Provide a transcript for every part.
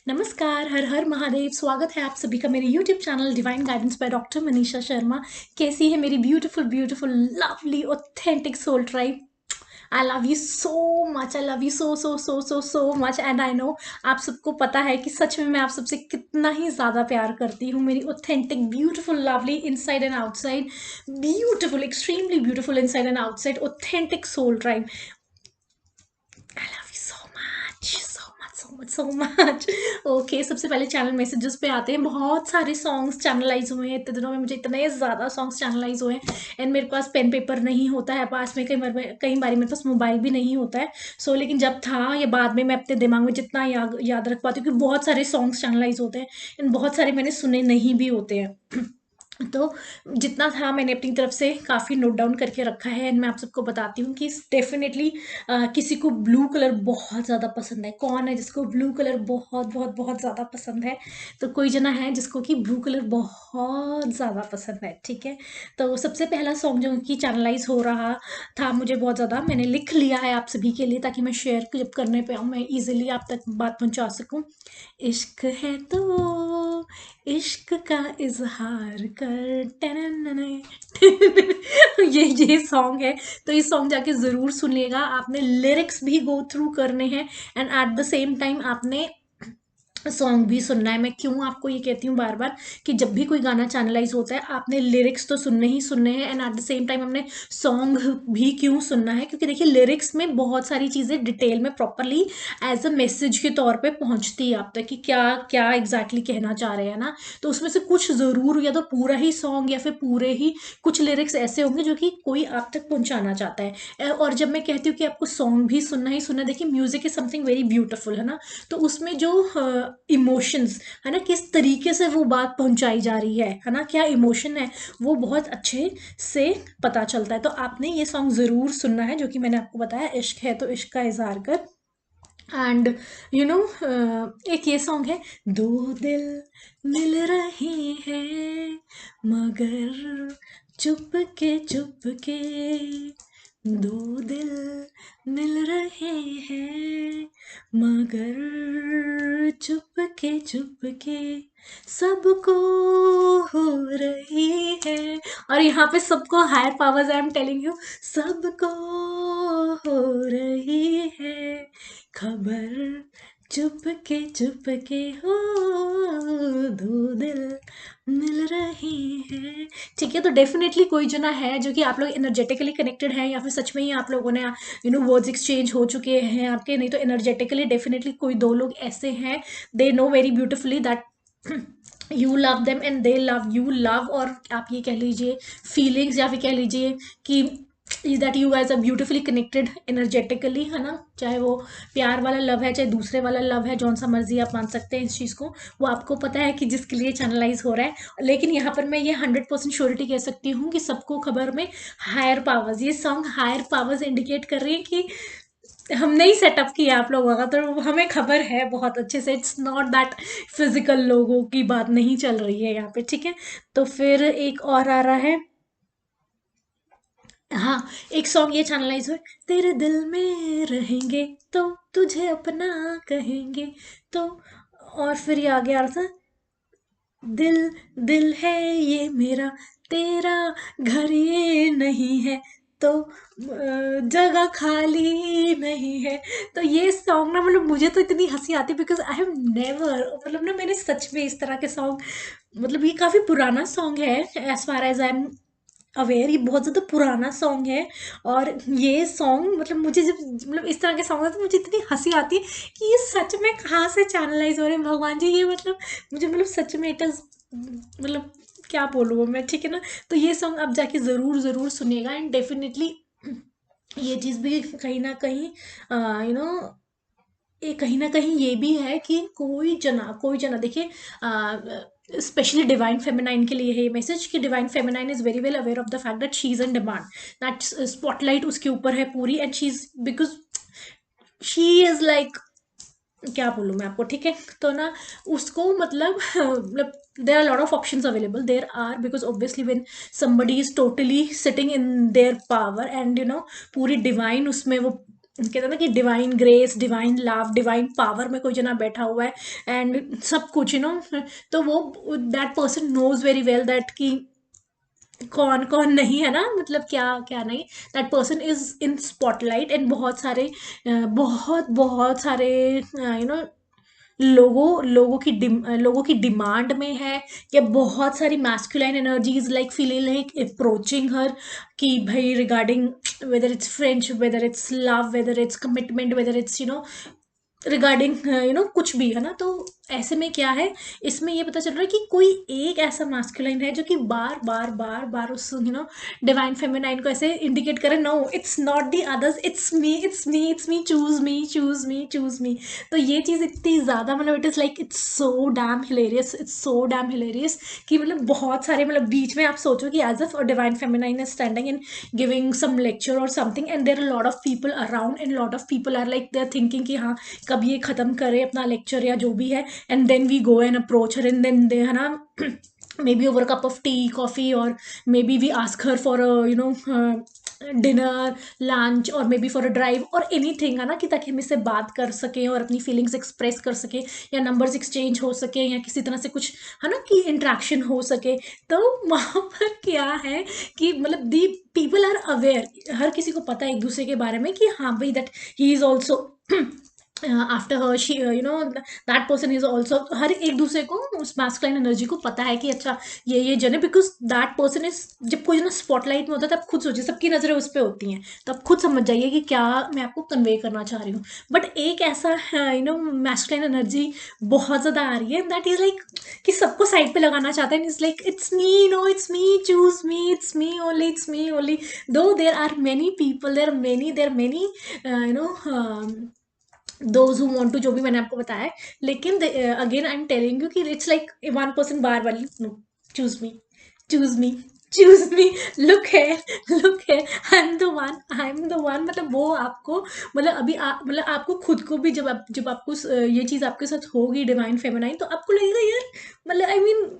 नमस्कार, हर हर महादेव। स्वागत है आप सभी का मेरे YouTube channel divine guidance by doctor Manisha Sharma. कैसी है मेरी beautiful beautiful lovely authentic soul tribe? I love you so much, I love you so so so so so much and I know आप सबको पता है कि सच में मैं आप सबसे कितना ही ज़्यादा प्यार करती हूँ। मेरी authentic beautiful lovely inside and outside, beautiful extremely beautiful inside and outside authentic soul tribe. I love you so much so much so much so much. Okay, सबसे पहले चैनल मैसेजेस पे आते हैं। बहुत सारे सॉन्ग्स चैनलाइज हुए हैं इतने दिनों में, मुझे इतने ज़्यादा सॉन्ग्स चैनलाइज हुए हैं एंड मेरे पास पेन पेपर नहीं होता है पास में, कई बार मेरे पास मोबाइल भी नहीं होता है। सो लेकिन जब था या बाद में मैं अपने दिमाग में जितना याद रख पाती हूँ, क्योंकि बहुत सारे सॉन्ग्स चैनलाइज होते हैं एंड बहुत सारे मैंने सुने नहीं भी होते हैं। तो जितना था मैंने अपनी तरफ से काफ़ी नोट डाउन करके रखा है एंड मैं आप सबको बताती हूँ कि डेफिनेटली किसी को ब्लू कलर बहुत ज़्यादा पसंद है। कौन है जिसको ब्लू कलर बहुत बहुत बहुत ज़्यादा पसंद है? तो कोई जना है जिसको कि ब्लू कलर बहुत ज़्यादा पसंद है, ठीक है। तो सबसे पहला सॉन्ग जो कि चैनलाइज हो रहा था मुझे बहुत ज़्यादा, मैंने लिख लिया है आप सभी के लिए ताकि मैं शेयर जब करने पे आऊँ मैं ईजिली आप तक बात पहुँचा सकूँ। इश्क है तो इश्क का इजहार कर टननने। ये सॉन्ग है। तो ये सॉन्ग जाके ज़रूर सुनिएगा। आपने लिरिक्स भी गो थ्रू करने हैं and at the same time आपने सॉन्ग भी सुनना है। मैं क्यों आपको ये कहती हूँ बार बार कि जब भी कोई गाना चैनलाइज होता है आपने लिरिक्स तो सुनने ही सुनने हैं and at the same time हमने सॉन्ग भी क्यों सुनना है, क्योंकि देखिए लिरिक्स में बहुत सारी चीज़ें डिटेल में प्रॉपरली एज अ मैसेज के तौर पे पहुंचती है आप तक कि क्या क्या एग्जैक्टली कहना चाह रहे हैं ना। तो उसमें से कुछ ज़रूर या तो पूरा ही सॉन्ग या फिर पूरे ही कुछ लिरिक्स ऐसे होंगे जो कि कोई आप तक पहुंचाना चाहता है। और जब मैं कहती हूँ कि आपको सॉन्ग भी सुनना ही सुनना, देखिए music is something very beautiful, है ना। तो उसमें जो इमोशंस है ना, किस तरीके से वो बात पहुंचाई जा रही है ना, क्या इमोशन है, वो बहुत अच्छे से पता चलता है। तो आपने ये सॉन्ग ज़रूर सुनना है जो कि मैंने आपको बताया, इश्क है तो इश्क का इजहार कर। एंड यू नो एक ये सॉन्ग है, दो दिल मिल रहे हैं मगर चुप के दो दिल मिल रहे हैं मगर चुप के सबको हो रही है। और यहाँ पे सबको higher powers, I am telling you, सबको हो रही है खबर, चुप के हो दो दिल मिल रहे हैं। ठीक है, तो डेफिनेटली कोई जना है जो कि आप लोग एनर्जेटिकली कनेक्टेड हैं या फिर सच में ही आप लोगों ने वर्ड्स एक्सचेंज हो चुके हैं आपके, नहीं तो एनर्जेटिकली डेफिनेटली कोई दो लोग ऐसे हैं, they know very beautifully that you love them and they love you. Love और आप ये कह लीजिए फीलिंग्स या फिर कह लीजिए कि that you guys are beautifully connected energetically, है ना। चाहे वो प्यार वाला लव है चाहे दूसरे वाला लव है, जौन सा मर्जी आप मान सकते हैं इस चीज़ को, वो आपको पता है कि जिसके लिए चैनलाइज हो रहा है। लेकिन यहाँ पर मैं ये 100% श्योरिटी कह सकती हूँ कि सबको खबर में हायर पावर्स, ये सॉन्ग हायर पावर्स इंडिकेट कर रही है कि हमने ही सेटअप किया आप लोगों का, तो हमें खबर है बहुत अच्छे से। इट्स नॉट दैट फिजिकल लोगों की बात नहीं चल रही है यहाँ पे, ठीक है। तो फिर एक और आ रहा है, हाँ, एक सॉन्ग ये चैनलाइज हुआ, तेरे दिल में रहेंगे तो तुझे अपना कहेंगे तो। और फिर ये आगे आ रहा था, दिल दिल है ये मेरा तेरा घर ये नहीं है तो जगह खाली नहीं है। तो ये सॉन्ग ना, मतलब मुझे तो इतनी हंसी आती है बिकॉज आई हैव नेवर, मतलब ना मैंने सच में इस तरह के सॉन्ग, मतलब ये काफ़ी पुराना सॉन्ग है as far as I am aware, ये बहुत ज़्यादा पुराना सॉन्ग है। और ये सॉन्ग मतलब मुझे जब, मतलब इस तरह के सॉन्ग है तो मुझे इतनी हंसी आती है कि ये सच में कहाँ से चैनलाइज हो रहे हैं भगवान जी। ये मतलब मुझे, मतलब सच में इट इज़, मतलब क्या बोलूँ मैं, ठीक है ना। तो ये सॉन्ग आप जाके ज़रूर ज़रूर सुनिएगा एंड डेफिनेटली ये चीज़ भी कहीं ना कहीं यू नो ये कहीं ना कहीं ये भी है कि कोई जना देखिए, स्पेशली डिवाइन फेमिनाइन के लिए है ये मैसेज कि divine feminine is very well aware of the fact that she is in demand, that spotlight उसके ऊपर है पूरी and she is, because she is like, क्या बोलूँ मैं आपको, ठीक है। तो ना उसको मतलब there are lot of options available, there are, because obviously when somebody is totally sitting in their power and पूरी डिवाइन उसमें वो कहते हैं ना कि divine grace, divine love, divine power में कोई जना बैठा हुआ है एंड सब कुछ तो वो that person knows very well that कि कौन कौन नहीं है ना, मतलब क्या क्या नहीं। That person is in spotlight and बहुत बहुत सारे लोगों की डिमांड में है, या बहुत सारी masculine energies like feeling like approaching her, कि भाई regarding whether it's friendship, whether it's love, whether it's commitment, whether it's regarding कुछ भी है ना। तो ऐसे में क्या है, इसमें ये पता चल रहा है कि कोई एक ऐसा मास्कुलाइन है जो कि बार बार बार बार उस डिवाइन फेमिनाइन को ऐसे इंडिकेट करे, no it's not the others, it's me, it's me, it's me, choose me, choose me, choose me. तो ये चीज़ इतनी ज़्यादा मतलब it is like it's so damn hilarious, it's so damn hilarious कि मतलब बहुत सारे मतलब बीच में आप सोचो कि as a divine feminine is standing in giving some lecture or something and there are a lot of people around and lot of people are like they're thinking कि हाँ कब ये खत्म करे अपना लेक्चर या जो भी है, and then we go and approach her and then they है ना maybe over a cup of tea coffee or maybe we ask her for a dinner lunch और maybe for a drive और anything है ना, कि ताकि हम इससे बात कर सकें और अपनी फीलिंग्स एक्सप्रेस कर सकें, या नंबर्स एक्सचेंज हो सके, या किसी तरह से कुछ है ना कि इंट्रैक्शन हो सके। तो वहाँ पर क्या है कि मतलब दी पीपल आर अवेयर, हर किसी को पता है एक दूसरे के बारे में कि हाँ भाई that he is also after her she that person is also, हर एक दूसरे को उस मैस्कुलाइन एनर्जी को पता है कि अच्छा ये जन है, बिकॉज दैट पर्सन इज, जब कोई ना स्पॉटलाइट में होता है तब खुद सोचिए सबकी नजरें उस पर होती हैं, तो आप खुद समझ जाइए कि क्या मैं आपको कन्वे करना चाह रही हूँ। बट एक ऐसा मैस्कुलाइन एनर्जी बहुत ज्यादा आ रही है दैट इज लाइक कि सबको साइड पे लगाना चाहता है, it's like it's me, no it's me, choose me, it's me only, it's me only. Though there are many people, there many those who want to, जो भी मैंने आपको बताया है, लेकिन again I am telling you कि it's like one person बार बार, no choose me, choose me, choose me, look है, आई एम द वन, मतलब वो आपको मतलब अभी मतलब आपको खुद को भी जब आपको ये चीज आपके साथ होगी डिवाइन फेमिनाइन, तो आपको लगेगा यार मतलब I mean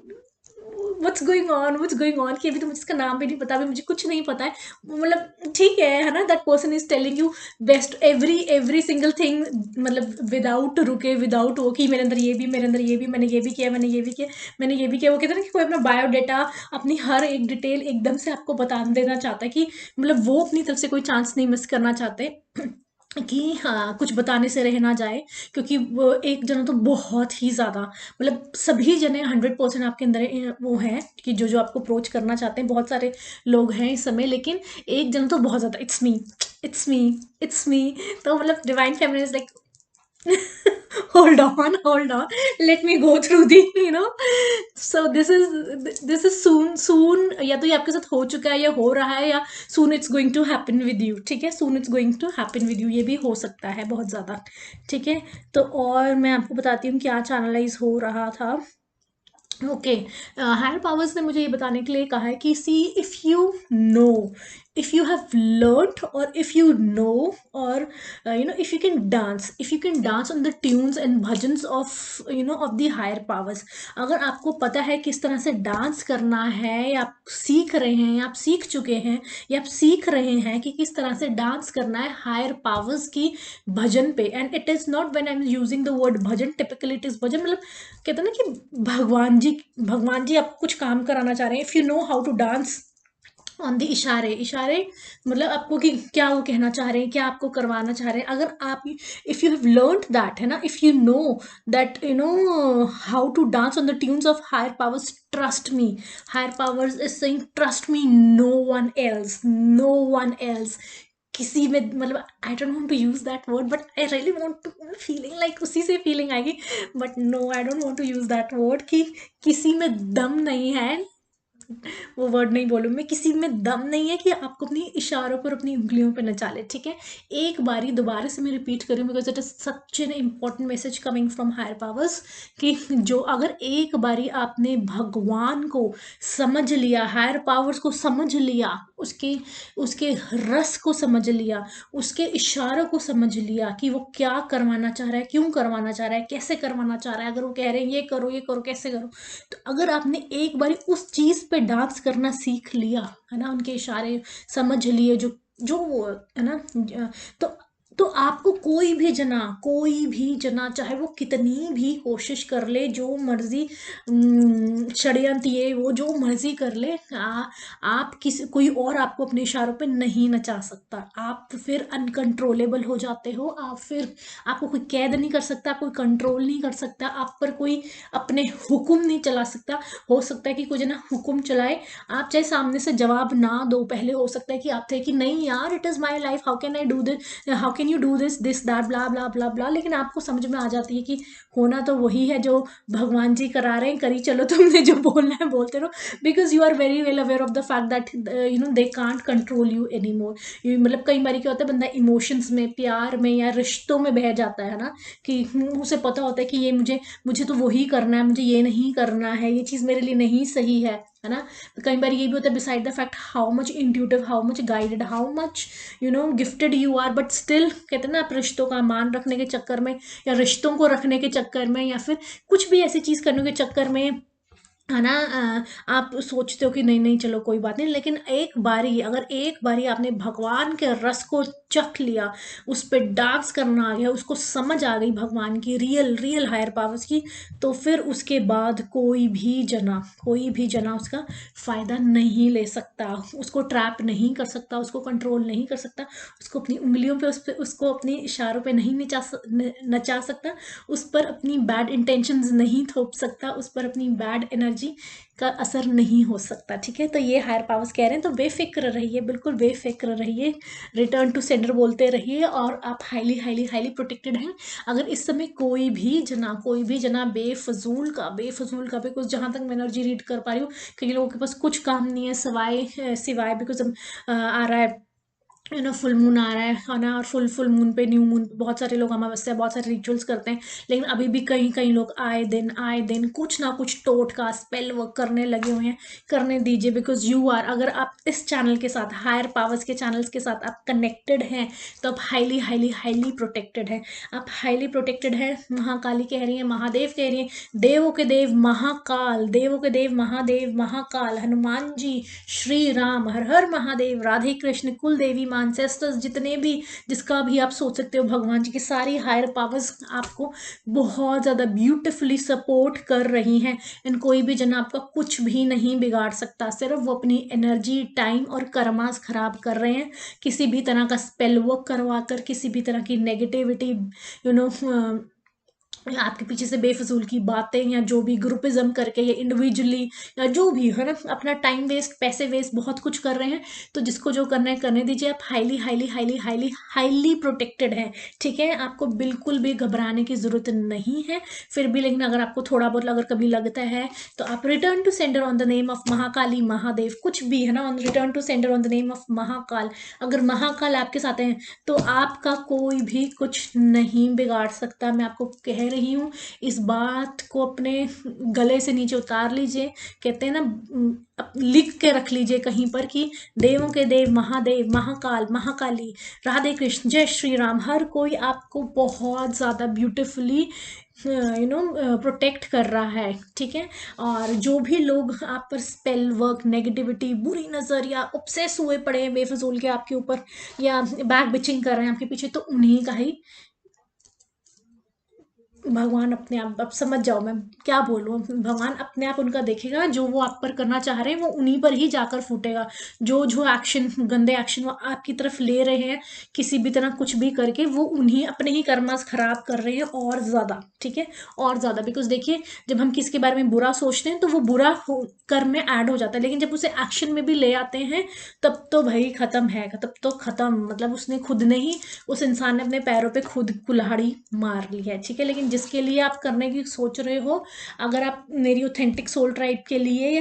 what's going on, कि अभी तो मुझे इसका नाम भी नहीं पता, अभी मुझे कुछ नहीं पता है, मतलब ठीक है ना, that person is telling you best every single thing, मतलब विदाउट रुके, विदाउट वो कि मेरे अंदर ये भी, मेरे अंदर ये भी, मैंने ये भी किया, मैंने ये भी किया, मैंने ये भी किया। वो कहते हैं ना कि कोई अपना बायोडाटा, अपनी हर एक डिटेल एकदम से आपको बता देना चाहता है, कि मतलब वो अपनी तरफ से कोई चांस नहीं मिस करना चाहते कि हाँ कुछ बताने से रह ना जाए, क्योंकि वो एक जना तो बहुत ही ज़्यादा, मतलब सभी जने 100% आपके अंदर वो हैं कि जो आपको अप्रोच करना चाहते हैं, बहुत सारे लोग हैं इस समय, लेकिन एक जना तो बहुत ज़्यादा it's me, it's me, it's मी। तो मतलब divine feminine is like hold on, let me go through the so this is soon, या तो ये आपके साथ हो चुका है या हो रहा है, या soon it's going to happen with you, ठीक है, soon it's going to happen with you, ये भी हो सकता है बहुत ज़्यादा, ठीक है। तो और मैं आपको बताती हूँ क्या चैनलाइज हो रहा था। ओके, हायर पावर्स ने मुझे ये बताने के लिए कहा है कि see if you know, if you have learned, और इफ यू नो, और if you can dance on the tunes and bhajans of of the higher powers, अगर आपको पता है किस तरह से डांस करना है, या आप सीख रहे हैं, या आप सीख चुके हैं, या आप सीख रहे हैं कि किस तरह से डांस करना है हायर पावर्स की भजन पे, and it is not when I am using the word bhajan, typically it is bhajan, मतलब कहते हैं ना कि भगवान जी आपको कुछ काम कराना चाह रहे हैं, if you know how to dance on the इशारे, इशारे मतलब आपको कि क्या वो कहना चाह रहे हैं, क्या आपको करवाना चाह रहे हैं, अगर आप if you have learned that है ना, if you know that how to dance on the tunes of higher powers, trust me, higher powers is saying trust me, no one else, no one else, किसी में मतलब I don't want to use that word but I really want to, feeling like उसी से फीलिंग आएगी, but no I don't want to use that word, कि किसी में दम नहीं है, वो वर्ड नहीं बोलूँ मैं, किसी में दम नहीं है कि आपको अपनी इशारों पर, अपनी उंगलियों पर नचा ले, ठीक है। एक बारी दोबारा से मैं रिपीट करूँ, because it is such an important message coming from higher powers, कि जो अगर एक बारी आपने भगवान को समझ लिया, हायर पावर्स को समझ लिया, उसके उसके रस को समझ लिया, उसके इशारों को समझ लिया कि वो क्या करवाना चाह रहा है, क्यों करवाना चाह रहा है, कैसे करवाना चाह रहा है, अगर वो कह रहे हैं ये करो कैसे करो, तो अगर आपने एक बारी उस चीज पे डांस करना सीख लिया है ना, उनके इशारे समझ लिए, जो जो वो है ना, तो तो आपको कोई भी जना चाहे वो कितनी भी कोशिश कर ले, जो मर्जी षड्यंत्र ये वो जो मर्जी कर ले, आप किसी कोई और आपको अपने इशारों पे नहीं नचा सकता। आप फिर अनकंट्रोलेबल हो जाते हो, आप फिर आपको कोई कैद नहीं कर सकता, कोई कंट्रोल नहीं कर सकता, आप पर कोई अपने हुक्म नहीं चला सकता। हो सकता है कि कोई जना हुक्म चलाए, आप चाहे सामने से जवाब ना दो, पहले हो सकता है कि आप थे कि नहीं यार, it is my life, how can I do this, how can you do this that, blah blah blah blah, लेकिन आपको समझ में आ जाती है कि होना तो वही है जो भगवान जी करा रहे हैं, करी चलो, तुमने जो बोलना है बोलते रहो, because you are very well aware of the fact that they can't control you any more. मतलब कई बार क्या होता है, बंदा इमोशंस में, प्यार में या रिश्तों में बह जाता है ना, कि उसे पता होता है कि ये मुझे मुझे तो वही करना है, मुझे ये नहीं करना है, ये चीज़ मेरे लिए नहीं सही है ना। तो कई बार ये भी होता है, beside the fact how much intuitive, how much guided, how much gifted you are, but still कहते हैं ना, आप रिश्तों का मान रखने के चक्कर में, या रिश्तों को रखने के चक्कर में, या फिर कुछ भी ऐसी चीज़ करने के चक्कर में, है ना, आप सोचते हो कि नहीं नहीं चलो कोई बात नहीं, लेकिन अगर एक बारी आपने भगवान के रस को चख लिया, उस पे डांस करना आ गया, उसको समझ आ गई भगवान की रियल रियल हायर पावर्स की, तो फिर उसके बाद कोई भी जना उसका फायदा नहीं ले सकता, उसको ट्रैप नहीं कर सकता, उसको कंट्रोल नहीं कर सकता, उसको अपनी उंगलियों पे उसको अपने इशारों पे नहीं नचा सकता, उस पर अपनी बैड इंटेंशंस नहीं थोप सकता, उस पर अपनी बैड एनर्जी का असर नहीं हो सकता। ठीक है, तो ये हायर पावर्स कह रहे हैं, तो बेफिक्र रहिए, बिल्कुल बेफिक्र रहिए, रिटर्न टू सेंडर बोलते रहिए, और आप हाईली हाईली हाईली प्रोटेक्टेड हैं। अगर इस समय कोई भी जना बेफजूल का, बिकॉज जहाँ तक मैं एनर्जी रीड कर पा रही हूँ, कई लोगों के पास कुछ काम नहीं है सिवाय सिवाय बिकॉज आ रहा है फुल मून आ रहा है ना, और फुल मून पे, न्यू मून पे बहुत सारे लोग अमावस्या, बहुत सारे रिचुअल्स करते हैं, लेकिन अभी भी कहीं कहीं लोग आए दिन कुछ ना कुछ टोटका स्पेल वर्क करने लगे हुए हैं। करने दीजिए, बिकॉज यू आर, अगर आप इस चैनल के साथ, हायर पावर्स के चैनल्स के साथ आप कनेक्टेड हैं, तो आप हाईली हाईली हाईली प्रोटेक्टेड हैं, आप हाईली प्रोटेक्टेड हैं। महाकाली कह रही है, महादेव कह रही है, देवों के देव महाकाल, देवों के देव महादेव महाकाल, हनुमान जी, श्री राम, हर हर महादेव, राधे कृष्ण, कुल देवी, एंसेस्टर्स, जितने भी, जिसका भी आप सोच सकते हो, भगवान जी की सारी हायर पावर्स आपको बहुत ज़्यादा ब्यूटिफुली सपोर्ट कर रही हैं, एंड कोई भी जन आपका कुछ भी नहीं बिगाड़ सकता, सिर्फ वो अपनी एनर्जी, टाइम और कर्मास खराब कर रहे हैं, किसी भी तरह का स्पेल वर्क करवा कर, किसी भी तरह की नेगेटिविटी, यू नो आपके पीछे से बेफजूल की बातें, या जो भी ग्रुपिज्म करके, या इंडिविजुअली, या जो भी है ना, अपना टाइम वेस्ट, पैसे वेस्ट, बहुत कुछ कर रहे हैं। तो जिसको जो करना है करने दीजिए, आप highly highly highly highly highly protected हैं। ठीक है, आपको बिल्कुल भी घबराने की जरूरत नहीं है। फिर भी लेकिन अगर आपको थोड़ा बहुत अगर कभी लगता है, तो आप return to sender on the name of Mahakali, Mahadev, कुछ भी है ना, return to sender on the name of Mahakal. अगर महाकाल आपके साथ हैं, तो आपका कोई भी कुछ नहीं बिगाड़ सकता। मैं आपको कह रही हूँ, इस बात को अपने गले से नीचे उतार लीजिए, कहते हैं ना, लिख के रख लीजिए कहीं पर कि देवों के देव महादेव, महाकाल, महाकाली, राधे कृष्ण, जय श्री राम, हर कोई आपको बहुत ज़्यादा ब्यूटिफुली प्रोटेक्ट कर रहा है। ठीक है, और जो भी लोग आप पर स्पेल वर्क, नेगेटिविटी, बुरी नज़र, या ऑब्सेस हुए पड़े हैं बेफजूल के आपके ऊपर, या बैक बिचिंग कर रहे हैं आपके पीछे, तो उन्हीं का ही भगवान अपने आप, अब समझ जाओ मैं क्या बोलूँ, भगवान अपने आप उनका देखेगा, जो वो आप पर करना चाह रहे हैं वो उन्हीं पर ही जाकर फूटेगा। जो जो एक्शन, गंदे एक्शन वो आपकी तरफ ले रहे हैं, किसी भी तरह कुछ भी करके, वो उन्हीं अपने ही कर्मास खराब कर रहे हैं, और ज़्यादा। ठीक है, और ज़्यादा, बिकॉज देखिए, जब हम किसी के बारे में बुरा सोचते हैं, तो वो बुरा कर्म में ऐड हो जाता है, लेकिन जब उसे एक्शन में भी ले आते हैं, तब तो भाई खत्म है, तब तो खत्म, मतलब उसने खुद ने ही, उस इंसान ने अपने पैरों पे खुद कुल्हाड़ी मार ली है। ठीक है, लेकिन जिसके लिए आप करने की सोच रहे हो, अगर आप मेरी ऑथेंटिक सोल ट्राइब के लिए, या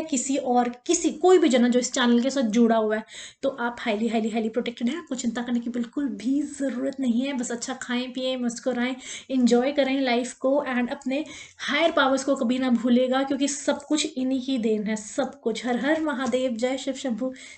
किसी कोई भी जना जो इस चैनल के साथ जुड़ा हुआ है, तो आप हाईली हाईली हाईली प्रोटेक्टेड है। आपको चिंता करने की बिल्कुल भी ज़रूरत नहीं है, बस अच्छा खाएं पिएं, मुस्कुराएं, इंजॉय करें लाइफ को, एंड अपने हायर पावर्स को कभी ना भूलेगा, क्योंकि सब कुछ इन्हीं की देन है, सब कुछ। हर हर महादेव, जय शिव शंभू।